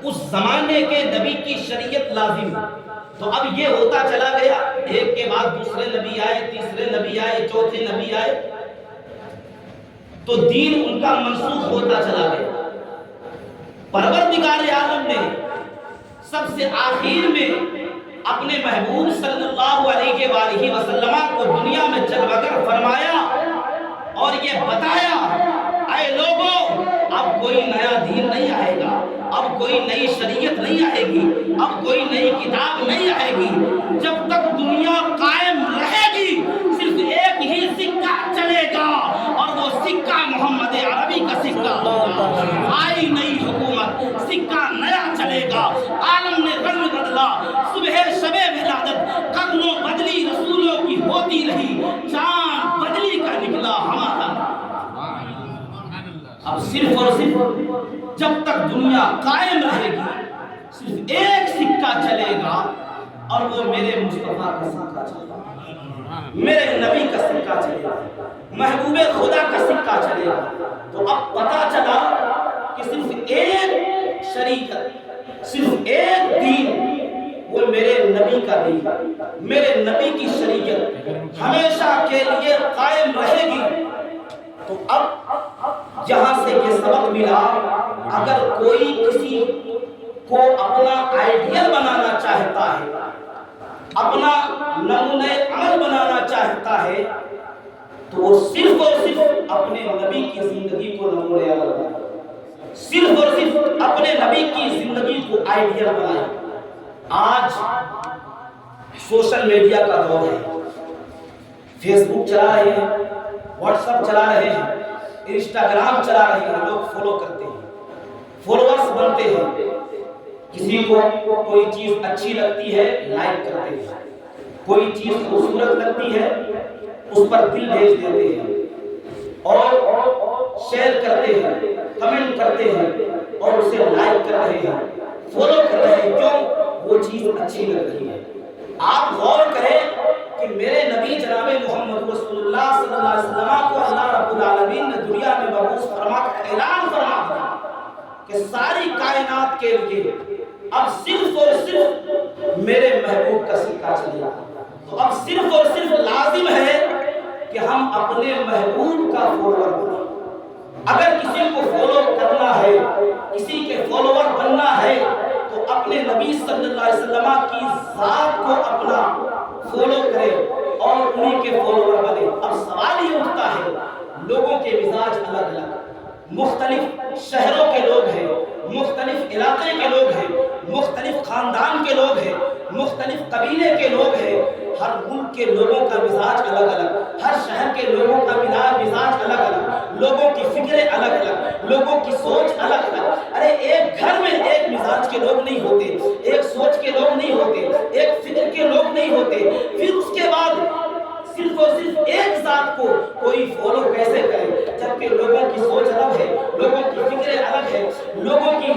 اس زمانے کے نبی کی شریعت لازم. تو اب یہ ہوتا چلا گیا، ایک کے بعد دوسرے نبی آئے، تیسرے نبی آئے، چوتھے نبی آئے، تو دین ان کا منسوخ ہوتا چلا گیا. پروردگار عالم نے سب سے آخر میں اپنے محبوب صلی اللہ علیہ وآلہ وسلم کو دنیا میں جلوہ گر فرمایا اور یہ بتایا، اے لوگوں اب کوئی نیا دین نہیں آئے گا، اب کوئی نئی شریعت نہیں آئے گی، اب کوئی نئی کتاب نہیں آئے گی. جب تک دنیا قائم رہے گی صرف ایک ہی سکہ چلے گا اور وہ سکہ محمد عربی کا سکہ ہوگا. آئی نئی حکومت، سکہ نیا چلے گا. عالم نے رنگ بدلا، صبح شب ولادت قرنوں بدلی رسولوں کی ہوتی رہی، چاند بدلی کا نکلا ہمارا. اب صرف اور صرف جب تک دنیا قائم رہے گی صرف ایک سکہ چلے گا اور وہ میرے مصطفیٰ کا سکہ چلے گا، میرے نبی کا سکہ چلے گا، محبوب خدا کا سکہ چلے گا. تو اب پتا چلا کہ صرف ایک شریعت، صرف ایک دین، وہ میرے نبی کا دین، میرے نبی کی شریعت ہمیشہ کے لیے قائم رہے گی. تو اب یہاں سے یہ سبق ملا، اگر کوئی کسی کو اپنا آئیڈیل بنانا چاہتا ہے، اپنا نمونہ عمل بنانا چاہتا ہے، تو وہ صرف اور صرف اپنے نبی کی زندگی کو نمونہ عمل بنائے، صرف اور صرف اپنے نبی کی زندگی کو آئیڈیل بنائے. آج سوشل میڈیا کا دور ہے، فیس بک چلا رہے ہیں، واٹس ایپ چلا رہے ہیں، انسٹاگرام چلا رہے ہیں، لوگ فالو کرتے ہیں، فالوورز بنتے ہیں. کسی کو کوئی چیز اچھی لگتی ہے لائک کرتے ہیں، کوئی چیز خوبصورت لگتی ہے اس پر دل بھیج دیتے ہیں اور شیئر کرتے ہیں، کمنٹ کرتے ہیں اور اسے لائک کر رہے ہیں، فالو کر رہے ہیں. کیوں؟ وہ چیز اچھی لگ رہی ہے. آپ غور کریں کہ میرے نبی جناب محمد رسول اللہ صلی اللہ علیہ وسلم کو اللہ رب العالمین نے دنیا میں مبعوث فرما کر اعلان فرما دیا کہ ساری کائنات کے لیے اب صرف اور صرف میرے محبوب کا سکہ چلے گا. تو اب صرف اور صرف لازم ہے کہ ہم اپنے محبوب کا فالوور بنیں. اگر کسی کو فالو کرنا ہے، کسی کے فالوور بننا ہے، تو اپنے نبی صلی اللہ علیہ وسلم کی ذات کو اپنا فالو کرے اور انہی کے فالوور بنے. اب سوال یہ اٹھتا ہے، لوگوں کے مزاج الگ الگ، مختلف شہروں کے لوگ ہیں، مختلف علاقے کے لوگ ہیں، مختلف خاندان کے لوگ ہیں، مختلف قبیلے کے لوگ ہیں. ہر ملک کے لوگوں کا مزاج الگ الگ، ہر شہر کے لوگوں کا مزاج الگ الگ، لوگوں کی فکریں الگ الگ، لوگوں کی سوچ الگ الگ. ارے ایک گھر میں ایک مزاج کے لوگ نہیں ہوتے، ایک سوچ کے لوگ نہیں ہوتے، ایک فکر کے لوگ نہیں ہوتے. پھر اس کے بعد صرف اور صرف ایک ذات کو کوئی فالو کیسے کرے جبکہ لوگوں کی سوچ الگ ہے، لوگوں کی فکریں الگ ہے، لوگوں کی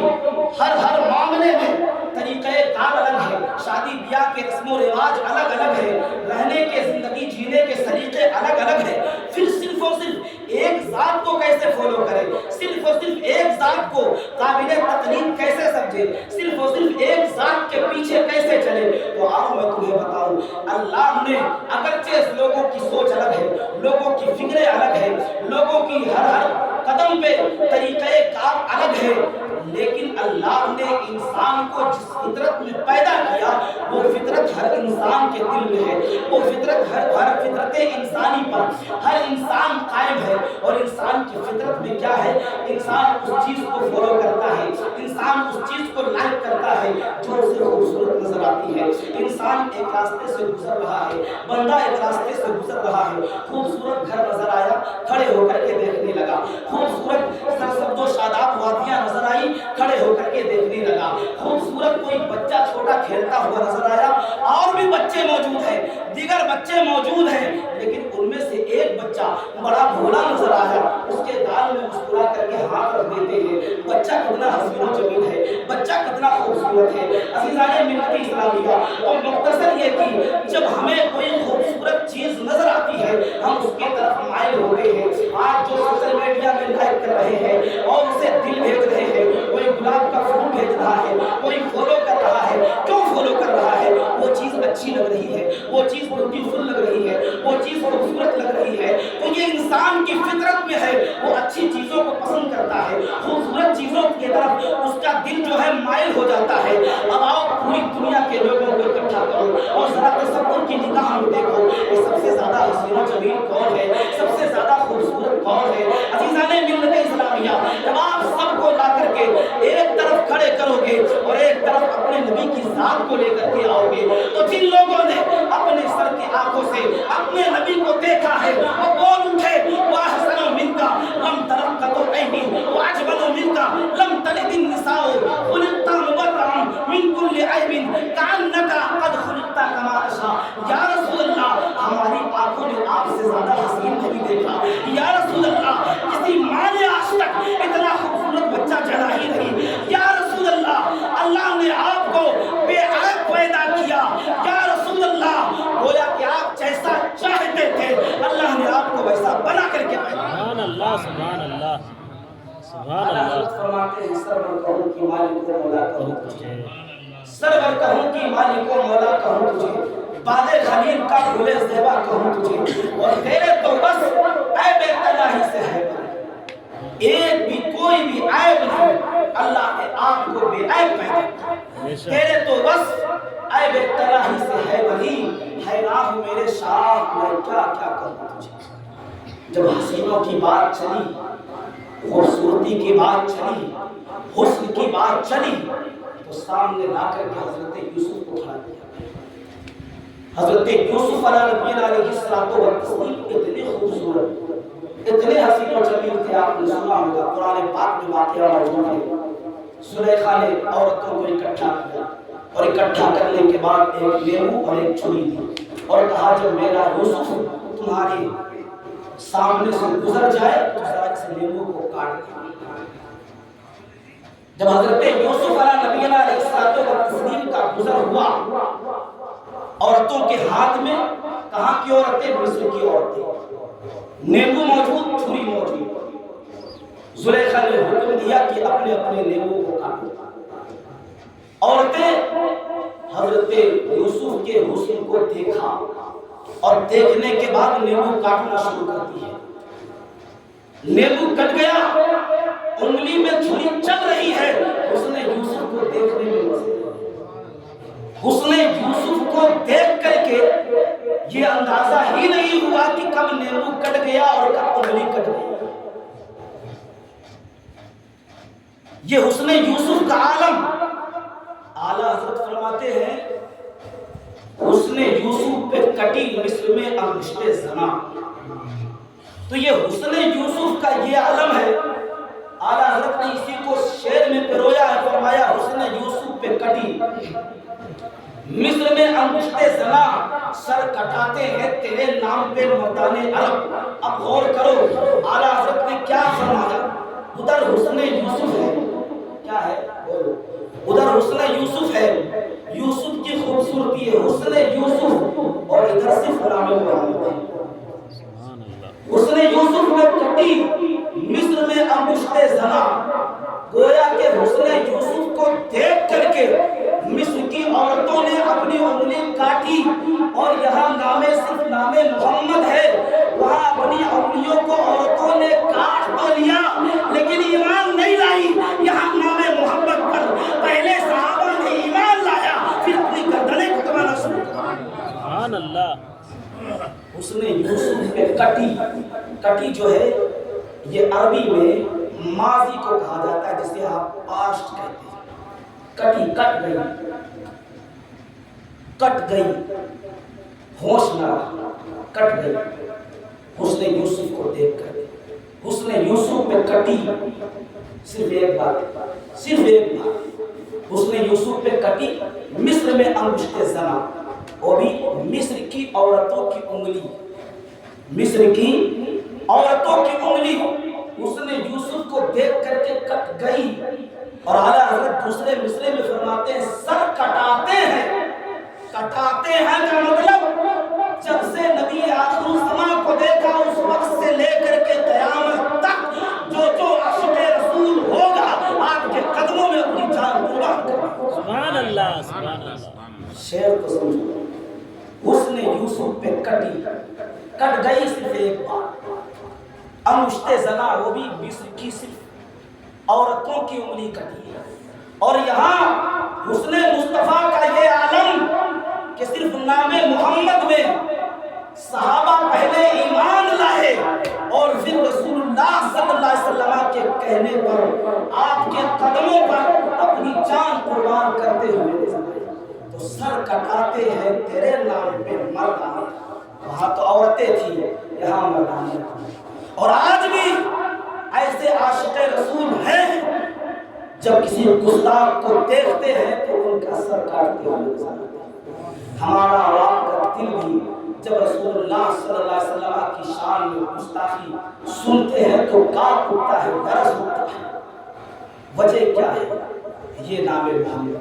ہر معاملے میں طریقہ کار الگ ہے، شادی بیاہ کے رسم و رواج الگ الگ ہے، رہنے کے زندگی جینے کے طریقے الگ الگ ہے. پھر صرف اور صرف ایک ذات کو کیسے فالو کرے، صرف اور صرف ایک ذات کو قابل تقلید کیسے سمجھے، صرف اور صرف ایک ذات کے پیچھے کیسے چلے. تو آؤ میں تمہیں بتاؤں، اللہ نے اگرچہ لوگوں کی سوچ الگ ہے، لوگوں کی فکریں الگ ہے، لوگوں کی ہر قدم پہ طریقہ کار الگ ہے، لیکن اللہ نے انسان کو جس فطرت میں پیدا کیا وہ فطرت ہر انسان کے دل میں ہے، وہ فطرت ہر فطرت انسانی پر ہر انسان قائم ہے. اور انسان کی فطرت میں کیا ہے؟ انسان اس چیز کو فالو کرتا ہے، انسان اس چیز کو لائک کرتا ہے جو اسے خوبصورت نظر آتی ہے. انسان ایک راستے سے گزر رہا ہے، بندہ ایک راستے سے گزر رہا ہے، خوبصورت گھر نظر آیا، کھڑے ہو کر کے دیکھنے لگا، خوبصورت سرسبز و شاداب وادیاں نظر آئی، کھڑے ہو کر کے دیکھنے لگا، خوبصورت کوئی بچہ چھوٹا کھیلتا ہوا نظر آیا، اور بھی بچے موجود ہیں، دیگر بچے موجود ہیں، لیکن ان میں سے ایک بچہ بڑا بھولا نظر آیا، اس کے گال میں مسکرا کر کے ہاتھ رکھ دیتے ہیں. بچہ کتنا حسین و جمیل ہے، بچہ کتنا خوبصورت ہے عزیزان ملت اسلامیہ۔ اور مختصر یہ کہ جب ہمیں کوئی خوبصورت چیز نظر آتی ہے ہم اس کی طرف مائل ہوتے ہیں۔ آج جو سوشل میڈیا میں لائک کر رہے ہیں اور اسے دل بھیج رہے ہیں، کوئی گلاب کا پھول بھیج رہا ہے، کوئی فالو کر رہا ہے، کیوں فالو کر رہا ہے؟ وہ چیز اچھی لگ رہی ہے، وہ چیز بیوٹیفل لگ رہی ہے، وہ چیز خوبصورت لگ رہی ہے، تو یہ انسان کی فطرت میں ہے، وہ اچھی چیزوں کو پسند کرتا ہے، خوبصورت چیزوں کی طرف اس کا دل جو ہے مائل ہو جاتا ہے۔ اب آؤ پوری دنیا کے لوگوں کو اکٹھا کرو اور ذرا تصور کی نگاہ میں دیکھو کہ سب سے زیادہ حسین و جمیل کون ہے، سب سے زیادہ خوبصورت کون ہے؟ عزیزان ملت اسلامیہ، جب آپ سب کو لا کر کے ایک طرف کھڑے کرو گے اور ایک طرف اپنے نبی کی ذات کو لے کر کے آؤ گے تو جن لوگوں نے اپنے سر کی آنکھوں سے اپنے نبی کو دیکھا ہے وہ بول اٹھے وَأَحْسَنُ مِنْكَ لَمْ تَرَقَّتُ عَيْنِي وَأَجْمَلُ مِنْكَ لَمْ تَلِدِ النِّسَاءُ خُلِقْتَ مُبَرَّأً مِنْ كُلِّ عَيْبٍ كَأَنَّكَ قَدْ خُلِقْتَ كَمَا تَشَاءُ۔ یا رسول اللہ، ہماری آنکھوں نے آپ سے زیادہ حسین نہیں دیکھا۔ یا رسول اللہ، کسی ماں نے آج تک اتنا خوبصورت بچہ جنا ہی نہیں۔ یا رسول اللہ، اللہ نے آپ کو بے عیب پیدا کیا۔ یا رسول اللہ، گویا کہ آپ جیسا چاہتے تھے اللہ نے آپ کو ویسا بنا کر کے پیدا کیا۔ سبحان اللہ، سبحان اللہ، سبحان اللہ۔ حضرت فرماتے ہیں سرور کہوں کی مالک و مولا کہوں تجھے، سرور کہوں کی مالک و مولا کہوں تجھے، باد خلیل کا گل زیبا کہوں تجھے، اور تیرے تو بس عیب تنہی سے ہے، ایک بھی کوئی بھی عیب نہیں، اللہ نے آپ کو بے عیب پیدا کیا۔ تیرے تو بس عیب تنہی سے ہے ولی، حیران ہوں میرے شاہ میں کیا کیا کروں تجھے۔ جب حسینوں کی بات چلی، خوبصورتی کی بات چلی، حسن کی بات چلی، تو سامنے لا کر کے حضرت یوسف کو کھڑا کیا۔ حضرت یوسف علیہ السلام اتنے خوبصورت، اتنے حسین و جمیل تھے، آپ نے سنا ہوگا قرآن پاک میں واقعہ موجود ہے۔ زلیخا نے عورتوں کو اکٹھا کیا اور اکٹھا کرنے کے بعد ایک لیمو اور ایک چھری دی اور کہا جب میرا یوسف تمہارے سامنے سے گزر جائے تو ذرا اس لیمو کو کاٹ دیں۔ جب حضرت یوسف علیہ السلام کا گزر ہوا، عورتوں کے ہاتھ میں، کہاں کی عورتیں؟ مصر کی عورتیں، نیمبو موجود، چھری موجود۔ زلیخا نے حکم دیا کہ اپنے اپنے نیمبو کو کاٹو۔ عورتیں حضرت یوسف کے حسن کو دیکھا اور دیکھنے کے بعد نیمبو کاٹنا شروع کرتی ہے۔ نیمبو کٹ گیا، انگلی میں چھری چل رہی ہے، اس نے یوسف کو دیکھنے میں مزے، اس نے یوسف کو دیکھ کر کے یہ اندازہ ہی نہیں ہوا کہ کب نیمبو کٹ گیا اور کب انگلی کٹ گئی۔ یہ حسن یوسف کا عالم، اعلیٰ حضرت فرماتے ہیں حسن یوسف پہ کٹی مصر میں انگشت زنا۔ تو یہ حسن یوسف کا یہ عالم ہے۔ اعلیٰ حضرت نے اسی کو شعر میں پرویا ہے، فرمایا حسن یوسف پہ کٹی مصر میں انگشت زنا، سر کٹاتے ہیں تیرے نام پہ مردان عرب۔ اب غور کرو اعلیٰ حضرت نے کیا فرمایا، ادھر حسن یوسف ہے، کیا ہے ادھر حسن یوسف ہے، یوسف کی خوبصورتی ہے حسن یوسف، اور ادھر صرف نام محمد ہے۔ حسن یوسف میں کٹی مصر میں انگشت زنا، گویا کہ حسن یوسف کو دیکھ کر کے مصر کی عورتوں نے اپنی انگلی کاٹی، اور یہاں نام صرف نام محمد ہے، وہاں اپنی انگلیوں کو عورتوں نے کاٹ تو لیا لیکن ایمان نہیں لائی۔ یہاں نام محمد پر پہلے صحابہ نے ایمان لایا، پھر اپنی گردنیں کٹوانا شروع کیا۔ سبحان اللہ۔ حسن یوسف پہ کٹی، کٹی جو ہے یہ عربی میں ماضی کو کہا جاتا ہے، جسے آپ پاسٹ کہتے ہیں۔ کٹی، کٹ گئی، کٹ گئی، ہوش نہ رہا، کٹ گئی حسن یوسف کو دیکھ کر۔ حسن یوسف پہ کٹی، صرف ایک بات، صرف ایک بات، حسن یوسف پہ کٹی مصر میں انگشت زنا، وہ بھی مصر کی عورتوں کی انگلی، مصر کی عورتوں کی انگلی حسن یوسف کو دیکھ کر کے کٹ گئی۔ اور اعلیٰ حضرت دوسرے مصرے میں فرماتے ہیں سر کٹاتے ہیں کا مطلب جب سے نبی آخر الزمان کو دیکھا اس وقت سے لے کر کے قیامت تک جو عاشق رسول ہوگا آپ کے قدموں میں اپنی جان قربان کرے. سبحان اللہ سبحان اللہ. شعر کو سمجھو. اس نے یوسف پہ کٹ گئی صرف ایک بار. انگشت زنا وہ بھی مصر کی صرف عورتوں کی انگلی کٹی ہے. اور یہاں حسن مصطفیٰ کا یہ عالم کہ صرف نام محمد میں صحابہ پہلے ایمان لائے اور پھر رسول اللہ صلی اللہ علیہ وسلم کے کہنے پر آپ کے قدموں پر اپنی جان قربان کرتے ہوئے. تو سر کٹاتے ہیں تیرے نام پہ مردانے. وہاں تو عورتیں تھیں, یہاں مردانے. اور آج بھی ایسے عاشق رسول ہیں جب کسی گستاخ کو دیکھتے ہیں تو ان کا سر کاٹتے ہوئے. ہمارا اور آپ کا دل بھی جب رسول اللہ صلی اللہ علیہ وسلم کی شان میں گستاخی سنتے ہیں تو کانپ اٹھتا ہے, درس اٹھتا ہے. وجہ کیا ہے؟ یہ نام محمد.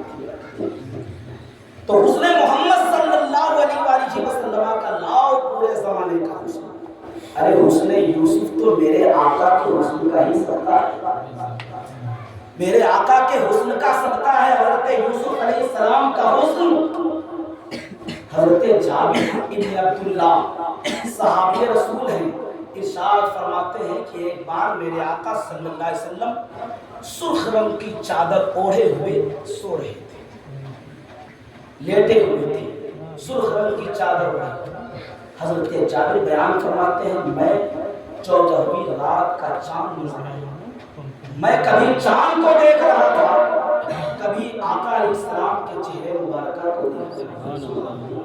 تو حسن محمد صلی اللہ علیہ وآلہ وسلم کا لاؤ پورے زمانے کا حسن. ارے حسن یوسف تو میرے آقا کے حسن کا ہی صدقہ ہے. میرے آقا کے حسن کا صدقہ ہے حضرت یوسف علیہ السلام کا حسن. حضرت جابر ابن عبداللہ صحابی رسول ہیں, ارشاد فرماتے ہیں کہ ایک بار میرے آقا صلی اللہ علیہ وسلم سرخ رنگ کی چادر اوڑھے ہوئے سو رہے تھے, لیٹے ہوئے تھے, سرخ رنگ کی چادر اوڑھے. حضرت جابر بیان فرماتے ہیں میں 14ویں رات کا چاند نظر آیا. میں کبھی چاند کو دیکھ رہا تھا, کبھی آقا علیہ السلام کے چہرے مبارکہ کو دیکھ رہا تھا.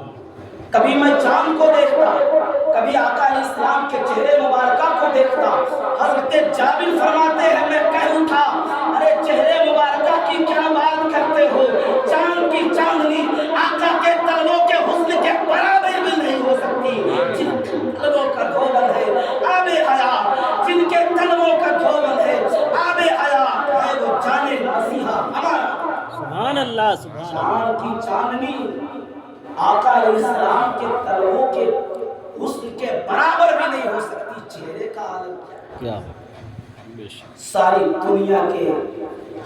کبھی میں چاند کو دیکھتا, کبھی آقا علیہ السلام کے چہرے مبارکہ کو دیکھتا. حضرت جابر فرماتے ہیں میں کہہ اٹھا ارے چہرے مبارکہ کی کیا بات کرتے ہو, چاند کی چاندنی آقا کے تلووں کے حسن کے برابر بھی نہیں ہو سکتی. جن تلووں کا دھول ہے آب حیات, جن کے تلووں کا دھول ہے آب حیات ہے وہ جانے مسیحا ہمارا. سبحان اللہ سبحان اللہ. چاند کی چاندنی آقا علیہ السلام کے تلووں کے حسن کے برابر بھی نہیں ہو سکتی. چہرے کا عالم کیا ساری دنیا کے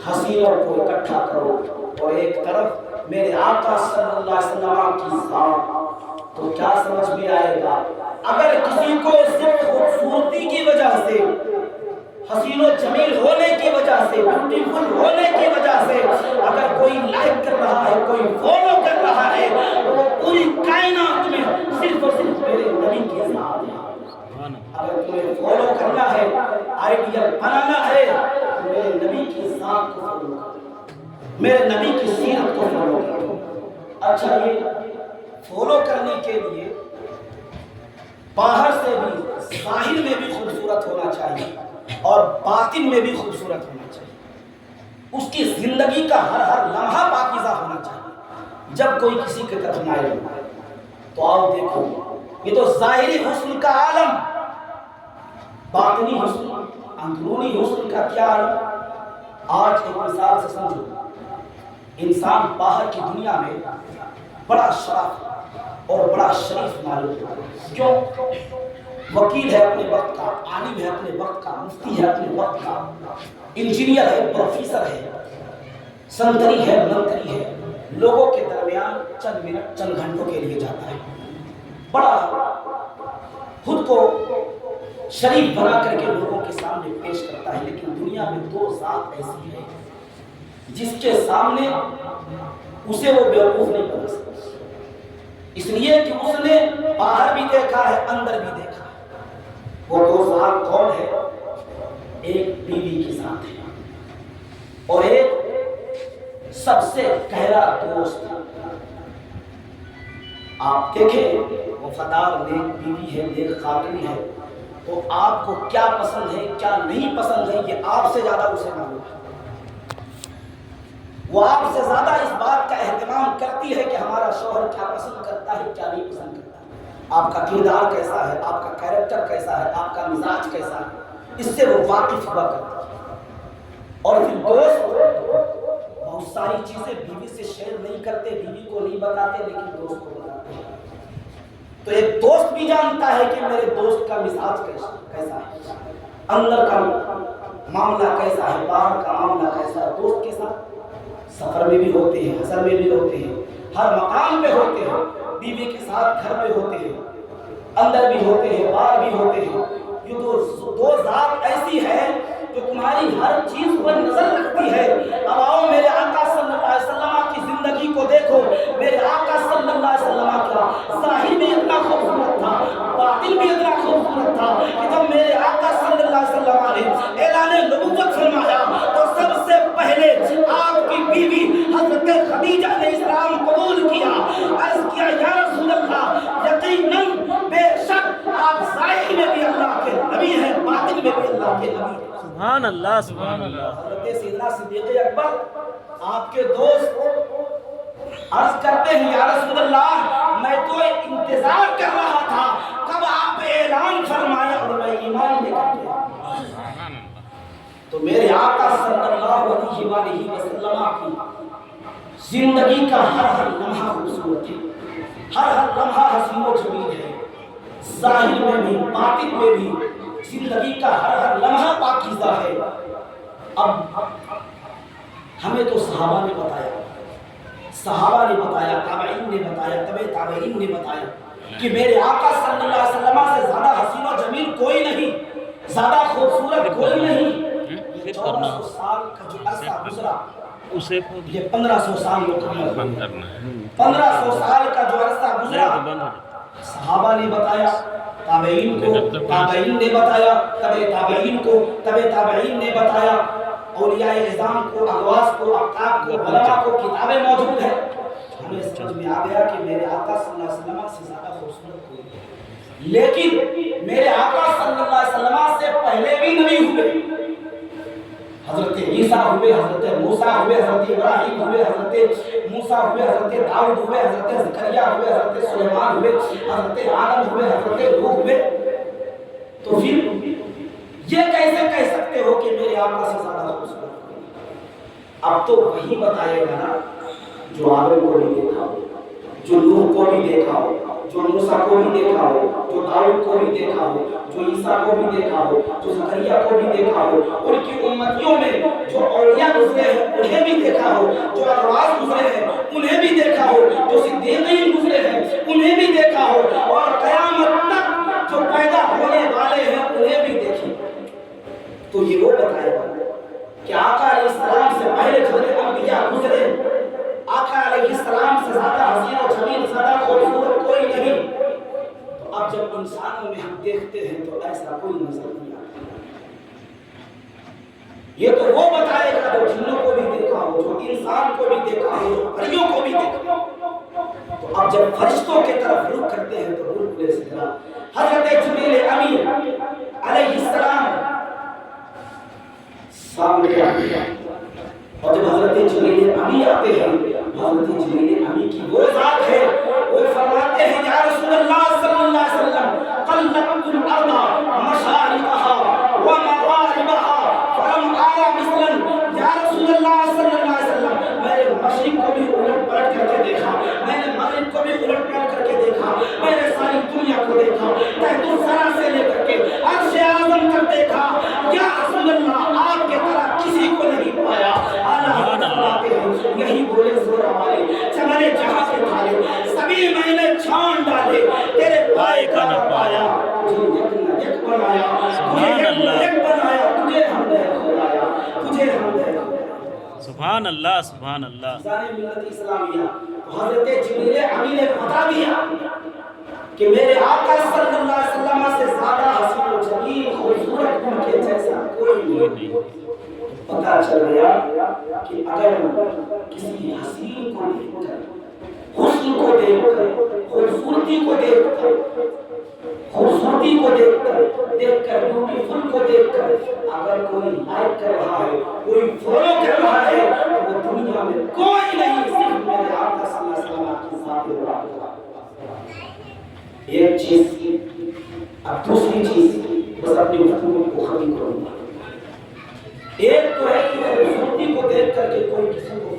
حسینوں کو اکٹھا کرو اور ایک طرف میرے آقا صلی اللہ علیہ وسلم کی ذات, تو کیا سمجھ میں آئے گا؟ اگر کسی کو صرف خوبصورتی کی وجہ سے, حسین و جمیل ہونے کی وجہ سے, بیوٹیفل ہونے کی وجہ سے اگر کوئی لائک کر رہا ہے, کوئی فالو کر رہا ہے, تو وہ پوری کائنات میں صرف اور صرف میرے نبی کی ذات ہے. اگر تمہیں فالو کرنا ہے, آئیڈیل بنانا ہے, تو میرے نبی کی ذات کو فالو کرو, میرے نبی کی سیرت کو فالو کرو. اچھا یہ فالو کرنے کے لیے باہر سے بھی ظاہر میں بھی خوبصورت ہونا چاہیے اور باطن میں بھی خوبصورت ہونا چاہیے. اس کی زندگی کا ہر لمحہ پاکیزہ ہونا چاہیے. جب کوئی کسی کی طرف مائل ہو تو آؤ دیکھو, یہ تو ظاہری حسن کا عالم, باطنی حسن, اندرونی حسن کا کیا عالم. آج ایک مثال سے سمجھو, انسان باہر کی دنیا میں بڑا شرف اور بڑا شریف معلوم ہوتا ہے. کیوں؟ وکیل ہے اپنے وقت کا, عالم ہے اپنے وقت کا, مفتی ہے اپنے وقت کا, انجینئر ہے, پروفیسر ہے, سنتری ہے, منتری ہے, لوگوں کے درمیان چند منٹ چند گھنٹوں کے لیے جاتا ہے, بڑا خود کو شریف بنا کر کے لوگوں کے سامنے پیش کرتا ہے. لیکن دنیا میں دو ذات ایسی ہے جس کے سامنے اسے وہ بیوقوف نہیں بنا سکتا, اس لیے کہ اس نے باہر بھی دیکھا ہے, اندر بھی دیکھا ہے. وہ دو ذات کون ہے؟ ایک بیوی کی ذات ہے اور ایک سب سے گہرا دوست. آپ دیکھیں وفادار نیک بیوی ہے, نیک خاتون ہے, تو آپ کو کیا پسند ہے کیا نہیں پسند ہے یہ آپ سے زیادہ اسے معلوم ہے. وہ آپ سے زیادہ اس بات کا اہتمام کرتی ہے کہ ہمارا شوہر کیا پسند کرتا ہے کیا نہیں پسند کرتا ہے, آپ کا کردار کیسا ہے, آپ کا کیریکٹر کیسا ہے, آپ کا مزاج کیسا ہے, اس سے وہ واقف ہوا کرتا ہے. اور پھر دوست بہت ساری چیزیں بیوی سے شیئر نہیں کرتے، بیوی کو نہیں بتاتے، لیکن دوست کو بتاتے ہیں۔ تو ایک دوست بھی جانتا ہے کہ میرے دوست کا مزاج کیسا ہے، اندر کا معاملہ کیسا ہے، باہر کا معاملہ کیسا ہے۔ دوست کے ساتھ سفر میں بھی ہوتے ہیں، حضر میں بھی ہوتے ہیں، ہر مقام پہ ہوتے ہیں، بیوی کے ساتھ گھر میں ہوتے ہیں، اندر بھی ہوتے ہیں، باہر بھی ہوتے ہیں۔ یہ دو ذات ایسی ہے جو تمہاری ہر چیز پر نظر رکھتی ہے۔ اب آؤ میرے آقا صلی اللہ علیہ وسلم کی زندگی کو دیکھو۔ میرے آقا صلی اللہ علیہ وسلم کا ظاہر بھی اتنا خوبصورت تھا، باطن بھی اتنا خوبصورت تھا کہ جب میرے آقا صلی اللہ علیہ وسلم نے اعلان نبوت فرمایا تو سب سے پہلے آپ کی بیوی حضرت خدیجہ نے اسلام قبول کیا۔ عرض کیا یا رسول اللہ، یقیناً بے شک آپ ظاہر میں بھی اللہ کے نبی ہیں، باطن میں بھی اللہ کے نبی ہیں۔ سبحان اللہ، سبحان اللہ۔ حضرت سیدنا صدیق اکبر آپ کے دوست عرض کرتے ہیں یا رسول اللہ، میں تو انتظار کر رہا تھا کب آپ اعلان فرمایا اور میں ایمان لے کر گیا۔ تو میرے آقا صلی اللہ علیہ وآلہ وسلم کی زندگی کا ہر لمحہ خوبصورت ہے، ہر لمحہ حسین و جمیل ہے، ظاہر میں بھی باطن میں بھی زندگی کا ہر لمحہ پاکیزہ ہے۔ اب ہمیں تو صحابہ نے بتایا، تابعین نے بتایا، تابعین نے بتایا کہ میرے آقا صلی اللہ علیہ وسلم سے زیادہ حسین و جمیل کوئی نہیں، زیادہ خوبصورت کوئی نہیں۔ 1400 سال کا جو عرصہ گزرا، یہ 1500 سال مکمل کرنا ہے۔ 1500 سال کا جو عرصہ گزرا، صحابہ نے بتایا، تابعین کو، تابعین نے بتایا، تابعین نے بتایا، اولیاء اعظام کو، اغواث کو، اقطاب کو، علماء کو کتابیں موجود ہیں۔ ہمیں سمجھ میں آ گیا کہ میرے آقا صلی اللہ علیہ وسلم سے زیادہ خوبصورت کوئی نہیں، لیکن میرے آقا صلی اللہ علیہ وسلم سے پہلے بھی نبی ہوئے، حضرت عیسیٰ ہوئے، حضرت موسیٰ ہوئے، حضرت ابراہیم ہوئے، حضرت موسیٰ ہوئے، حضرت داؤد ہوئے، حضرت زکریا ہوئے، حضرت سلیمان ہوئے، حضرت آدم ہوئے، حضرت نوح ہوئے۔ تو پھر یہ کیسے کہہ سکتے ہو کہ میرے آقا سے زیادہ خوبصورت کوئی نہیں؟ اب تو وہی بتائے گا نا جو آدم کو بھی دیکھا ہو، جو نوح کو بھی دیکھا ہو، جو موسیٰ کو بھی دیکھا ہو، جو داؤد کو بھی دیکھا ہو، جو عیسیٰ کو بھی دیکھا ہو، جو زکریا کو بھی دیکھا ہو، ان کی امتیوں میں جو اولیاء گزرے ہیں انہیں بھی دیکھا ہو، جو اغواث گزرے ہیں انہیں بھی دیکھا ہو، جو صدیقین گزرے ہیں انہیں بھی دیکھا ہو، اور قیامت تک جو پیدا ہونے والے ہیں انہیں بھی دیکھیں۔ تو یہ وہ بتائے گا کہ آقا علیہ السلام سے پہلے جتنے انبیاء گزرے، آقا علیہ السلام سے زیادہ حسین و جمیل، زیادہ خوبصورت کوئی نہیں۔ تو اب جب انسانوں میں ہم دیکھتے ہیں تو ایسا کوئی نظر نہیں آتا۔ یہ تو وہ بتائے گا جو جنوں کو بھی دیکھا ہو، جو انسان کو بھی دیکھا ہو، جو پریوں کو بھی دیکھا ہو۔ تو اب جب فرشتوں کے طرف رخ کرتے ہیں تو بالکل اس طرح حضرت جبریل امین علیہ السلام سامنے آتے ہیں، اور جب حضرت جبریل امی آتے ہیں، حضرت جبریل امی کی وہ ذات ہے، وہ فرماتے ہیں یا رسول اللہ صلی اللہ علیہ وسلم، قلبت الارض مشارقها ومغاربها فلم ارى مثلا۔ یا رسول اللہ صلی اللہ علیہ وسلم، میں نے مشرق کو بھی الٹ پلٹ کر کے دیکھا، میں نے مغرب کو بھی الٹ پلٹ کر کے دیکھا، میں نے ساری دنیا کو دیکھا، تحت الثرى سے لے کر کے عرش اعظم تک دیکھا، یا رسول اللہ آپ کے طرح کسی کو نہیں پایا۔ یہی بولے زورا والے، چمنے جہاں سے تھالے، سبھی میں نے چھان ڈالے، تیرے پائے کا نہ پایا، تجھے یک بنایا، تجھے یک بنایا، تجھے حمد ہے خدایا، تجھے حمد ہے خدایا۔ سبحان اللہ، سبحان اللہ۔ ساری ملت اسلامیہ حضرت جبریل امی نے بتا دیا کہ میرے آقا صلی اللہ علیہ وسلم سے زیادہ حسین و جمیل خوبصورت ان کے جیسا کوئی نہیں۔ پتہ چل گیا کہ اگر کسی حسین کو دیکھ کر، حسن کو دیکھ کر، خوبصورتی کو دیکھ کر، خوبصورتی کو دیکھ کر بیوٹیفل کو دیکھ کر اگر کوئی لائک کر رہا ہے، کوئی فالو کر رہا ہے، تو وہ دنیا میں کوئی نہیں، صرف میرے آقا صلی اللہ علیہ وسلم کی ذات ہے۔ ایک چیز، اب دوسری چیز بس اپنی گفتگو کو ختم کروں گا۔ ایک تو ہے کہ خوبصورتی کو دیکھ کر کے کوئی کسی کو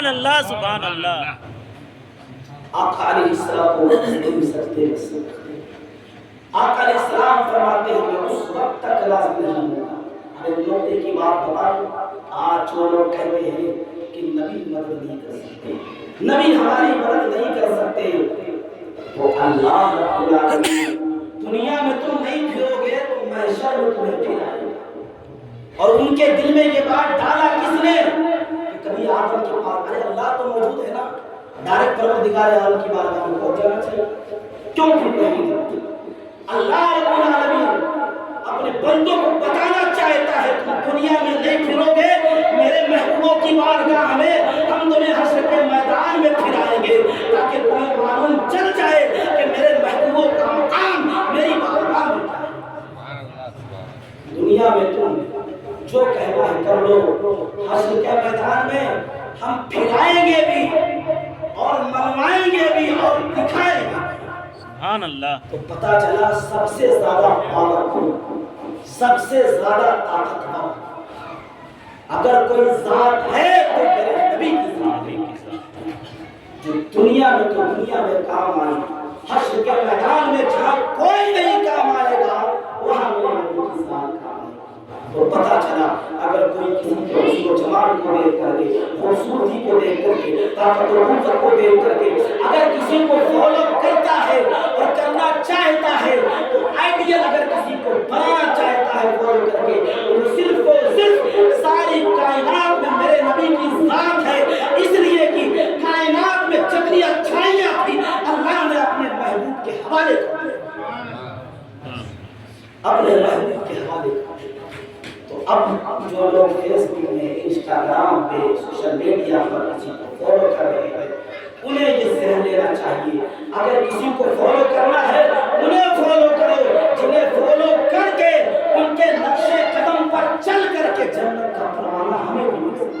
سبحان اللہ سبحان اللہ. آقا علیہ السلام کو سجدے میں سجدے. آقا علیہ السلام فرماتے ہیں میں اس وقت تک لازم نہیں ہوں. ارے نوتے کی بات بتاؤں. آج جو لوگ کہتے ہیں کہ نبی مدد نہیں کر سکتے, نبی ہماری مدد نہیں کر سکتے, تو اللہ رب العالمین دنیا میں تم نہیں پھرو گے تو محشر میں تمہیں پھرائے گا. اور ان کے دل میں یہ بات ڈالا کس نے کہ کبھی آدم کے پاس ارے اللہ تو موجود ہے نا, ڈائریکٹ پروردگار عالم کی بارگاہ میں پہنچ جانا چاہیے. کیوں پھر نہیں کرتے؟ اللہ رب العالمین اپنے بندوں کو بتانا چاہتا ہے تم دنیا میں نہیں پھرو گے میرے محبوبوں کی بارگاہ میں, ہم تمہیں حشر کے میدان میں پھرائیں گے تاکہ تمہیں معلوم چل جائے کہ میرے محبوبوں کا مقام میری بارگاہ میں ہے. دنیا میں تم جو کہنا ہے کر لو, حشر کے میدان میں ہم پھرائیں گے بھی اور منوائیں گے بھی اور دکھائیں گے. سبحان اللہ. تو پتا چلا سب سے زیادہ پاورفل, سب سے زیادہ طاقتور اگر کوئی ذات ہے تو میرے نبی کی ذات ہے, جو دنیا میں تو دنیا میں کام آئی, حشر کے میدان میں جہاں کوئی نہیں کام آئے گا وہاں میرے نبی کی ذات کام آئے گا. تو پتا چلا اگر کوئی کسی کے حسن و جمال کو دیکھ کر کے, خوبصورتی کو دیکھ کر کے, طاقت و قوت کو دیکھ کر کے اگر کسی کو فالو کرتا ہے اور کرنا چاہتا ہے, تو آئیڈیل اگر کسی کو بنانا چاہتا ہے فالو کر کے, تو صرف و صرف ساری کائنات میں میرے نبی کی ذات ہے. اس لیے کہ کائنات میں جتنی اچھائیاں تھی اللہ نے اپنے محبوب کے حوالے کر دی, اپنے محبوب کے حوالے کر دی. تو اب جو لوگ فیس بک میں, انسٹاگرام پہ, سوشل میڈیا پر کسی کو فالو کر رہے ہیں انہیں یہ ذہن لینا چاہیے اگر کسی کو فالو کرنا ہے انہیں فالو کرو جنہیں فالو کر کے ان کے نقش قدم پر چل کر کے جنت کا پروانہ ہمیں بھی مل سکے.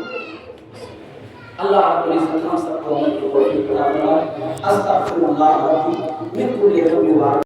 اللہ رب العزت ہم سب کو عمل کی توفیق عطا فرمائے. استغفر اللہ ربی من کل ذنب